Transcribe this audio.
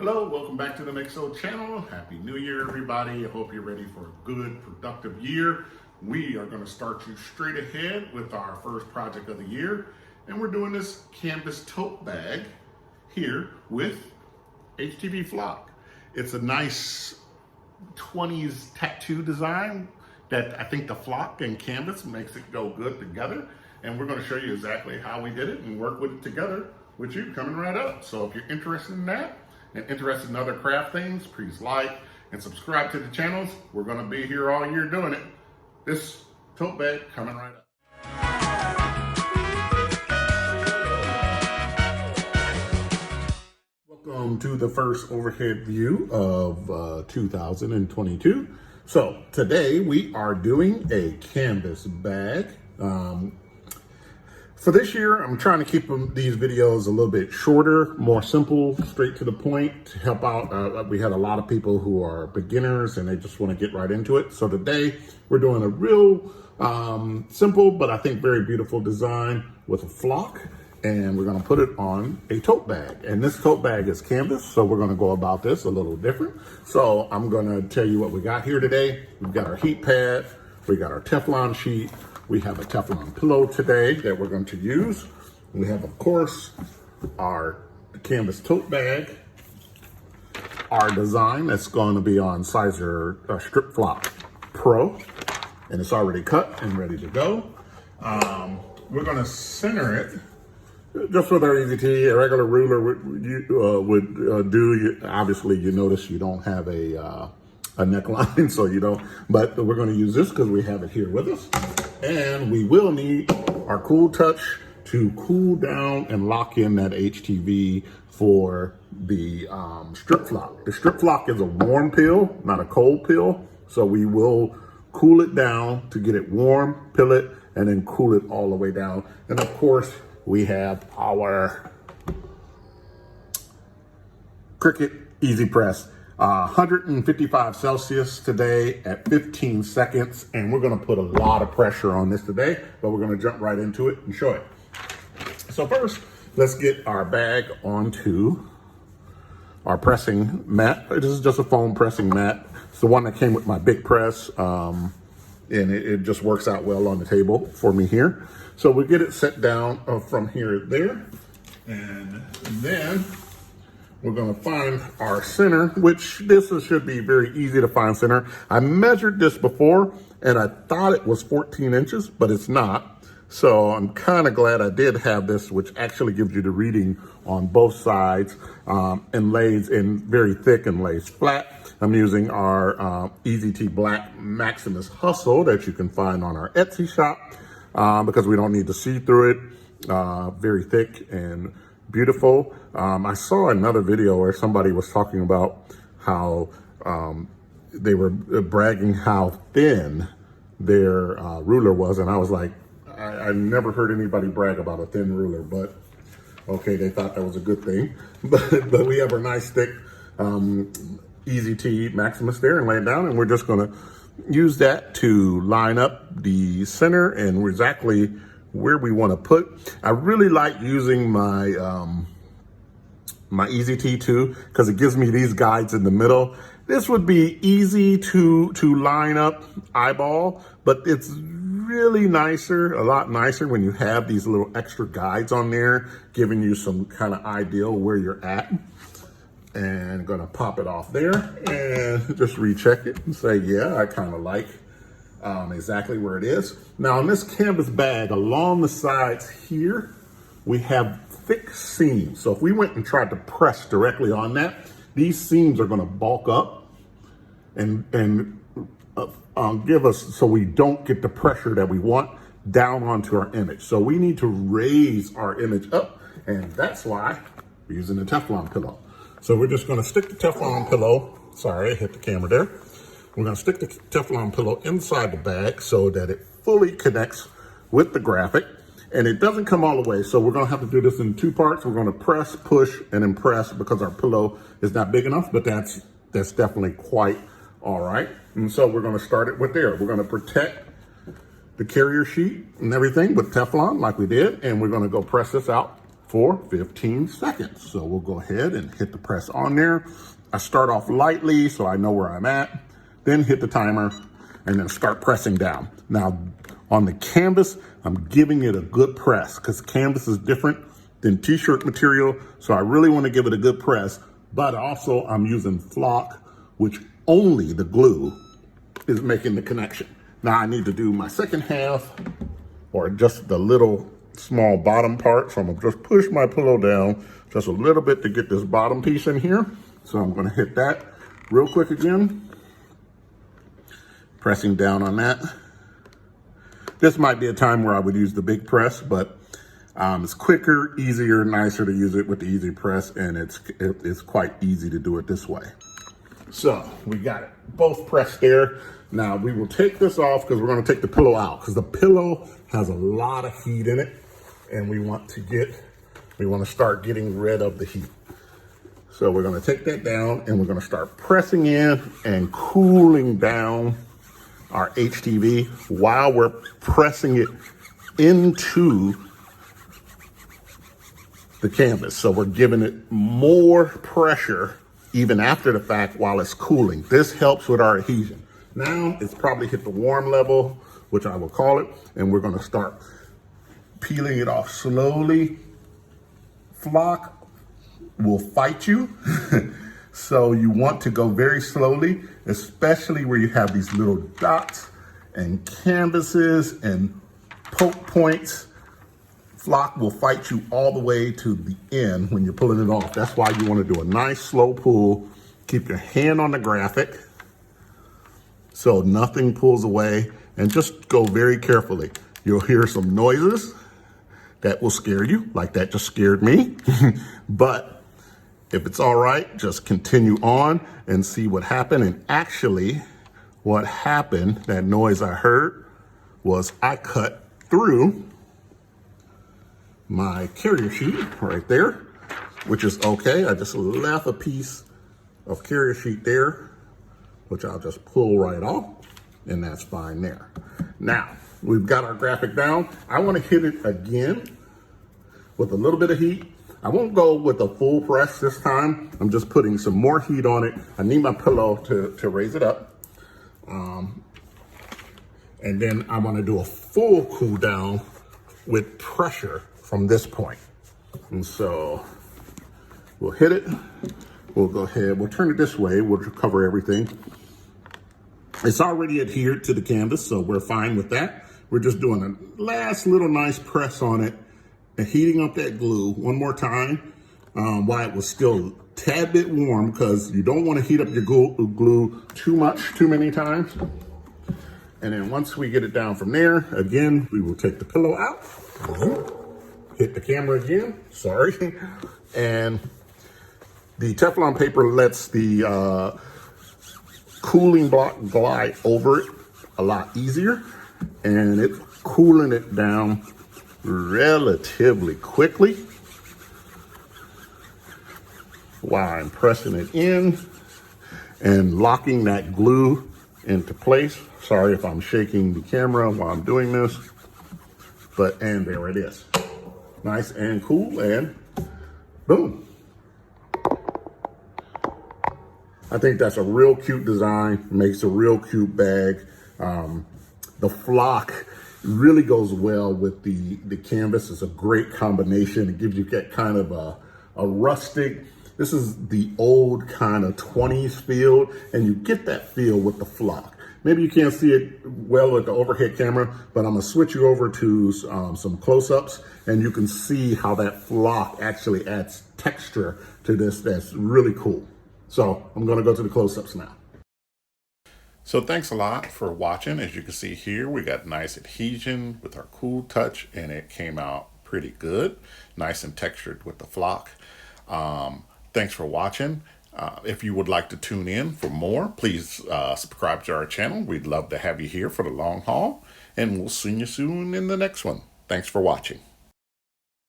Hello, welcome back to the Makeso channel. Happy New Year, everybody. I hope you're ready for a good, productive year. We are going to start you straight ahead with our first project of the year. And we're doing this canvas tote bag here with HTV Flocked. It's a nice 20s tattoo design that I think the flock and canvas makes it go good together. And we're going to show you exactly how we did it and work with it together with you coming right up. So if you're interested in that, and interested in other craft things, please like and subscribe to the channels. We're gonna be here all year doing it. This tote bag coming right up. Welcome to the first overhead view of 2022. So today we are doing a canvas bag. For this year, I'm trying to keep these videos a little bit shorter, more simple, straight to the point to help out. We had a lot of people who are beginners and they just want to get right into it. So today we're doing a real simple, but I think very beautiful design with a flock. And we're going to put it on a tote bag. And this tote bag is canvas, so we're going to go about this a little different. So I'm going to tell you what we got here today. We've got our heat pad. We got our Teflon sheet. We have a Teflon pillow today that we're going to use. We have, of course, our canvas tote bag, our design that's going to be on Sizer Strip Flock Pro, and it's already cut and ready to go. We're going to center it just with our Easy T. A regular ruler would do. Obviously, you notice you don't have a neckline, so you don't, but we're going to use this because we have it here with us. And we will need our Cool Touch to cool down and lock in that HTV for the strip flock. The strip flock is a warm pill, not a cold pill. So we will cool it down to get it warm, pill it, and then cool it all the way down. And of course, we have our Cricut Easy Press. 155 Celsius today at 15 seconds. And we're going to put a lot of pressure on this today, but we're going to jump right into it and show it. So first, let's get our bag onto our pressing mat. This is just a foam pressing mat. It's the one that came with my big press. And it just works out well on the table for me here. So we get it set down from here to there. And then we're going to find our center, which this should be very easy to find center. I measured this before and I thought it was 14 inches, but it's not. So I'm kind of glad I did have this, which actually gives you the reading on both sides and lays in very thick and lays flat. I'm using our Easy T Black Maximus Hustle that you can find on our Etsy shop because we don't need to see through it. Very thick and beautiful. I saw another video where somebody was talking about how they were bragging how thin their ruler was. And I was like, I never heard anybody brag about a thin ruler, but okay, they thought that was a good thing. But we have a nice thick Easy T Maximus there and lay it down. And we're just gonna use that to line up the center and exactly where we want to put. I really like using my my Easy T too, because it gives me these guides in the middle. This would be easy to line up eyeball, but it's really nicer, a lot nicer when you have these little extra guides on there, giving you some kind of idea where you're at. And gonna pop it off there and just recheck it and say, yeah, I kind of like exactly where it is. Now on this canvas bag, along the sides here, we have thick seams. So if we went and tried to press directly on that, these seams are gonna bulk up and give us, so we don't get the pressure that we want down onto our image. So we need to raise our image up, and that's why we're using the Teflon pillow. So we're just gonna stick the Teflon pillow, sorry, I hit the camera there. We're gonna stick the Teflon pillow inside the bag so that it fully connects with the graphic, and it doesn't come all the way. So we're gonna have to do this in two parts. We're gonna press, push, and then press because our pillow is not big enough, but that's definitely quite all right. And so we're gonna start it with there. We're gonna protect the carrier sheet and everything with Teflon like we did, and we're gonna go press this out for 15 seconds. So we'll go ahead and hit the press on there. I start off lightly so I know where I'm at, then hit the timer and then start pressing down. Now on the canvas, I'm giving it a good press because canvas is different than t-shirt material. So I really want to give it a good press, but also I'm using Flock, which only the glue is making the connection. Now I need to do my second half, or just the little small bottom part. So I'm gonna just push my pillow down just a little bit to get this bottom piece in here. So I'm gonna hit that real quick again, pressing down on that. This might be a time where I would use the big press, but it's quicker, easier, nicer to use it with the easy press, and it's quite easy to do it this way. So we got it both pressed there. Now we will take this off because we're going to take the pillow out because the pillow has a lot of heat in it, and we want to start getting rid of the heat. So we're going to take that down and we're going to start pressing in and cooling down our HTV while we're pressing it into the canvas. So we're giving it more pressure even after the fact while it's cooling. This helps with our adhesion. Now it's probably hit the warm level, which I will call it, and we're gonna start peeling it off slowly. Flock will fight you. So you want to go very slowly, especially where you have these little dots and canvases and poke points. Flock will fight you all the way to the end when you're pulling it off. That's why you want to do a nice slow pull. Keep your hand on the graphic so nothing pulls away, and just go very carefully. You'll hear some noises that will scare you, like that just scared me. But if it's all right, just continue on and see what happened. And actually, what happened, that noise I heard, was I cut through my carrier sheet right there, which is okay. I just left a piece of carrier sheet there, which I'll just pull right off, and that's fine there. Now, we've got our graphic down. I want to hit it again with a little bit of heat. I won't go with a full press this time. I'm just putting some more heat on it. I need my pillow to raise it up. And then I want to do a full cool down with pressure from this point. And so we'll hit it. We'll go ahead, we'll turn it this way. We'll cover everything. It's already adhered to the canvas, so we're fine with that. We're just doing a last little nice press on it and heating up that glue one more time while it was still a tad bit warm, because you don't want to heat up your glue too much, too many times. And then once we get it down from there, again, we will take the pillow out, hit the camera again, sorry. And the Teflon paper lets the cooling block glide over it a lot easier, and it's cooling it down relatively quickly while I'm pressing it in and locking that glue into place. Sorry if I'm shaking the camera while I'm doing this, and there it is. Nice and cool, and boom. I think that's a real cute design, makes a real cute bag. The flock really goes well with the canvas. It's a great combination. It gives you that kind of a rustic, this is the old kind of 20s feel, and you get that feel with the flock. Maybe you can't see it well with the overhead camera, but I'm gonna switch you over to some close-ups, and you can see how that flock actually adds texture to this. That's really cool. So I'm gonna go to the close-ups now. So thanks a lot for watching. As you can see here, we got nice adhesion with our cool touch, and it came out pretty good. Nice and textured with the flock. Thanks for watching. If you would like to tune in for more, please subscribe to our channel. We'd love to have you here for the long haul, and we'll see you soon in the next one. Thanks for watching.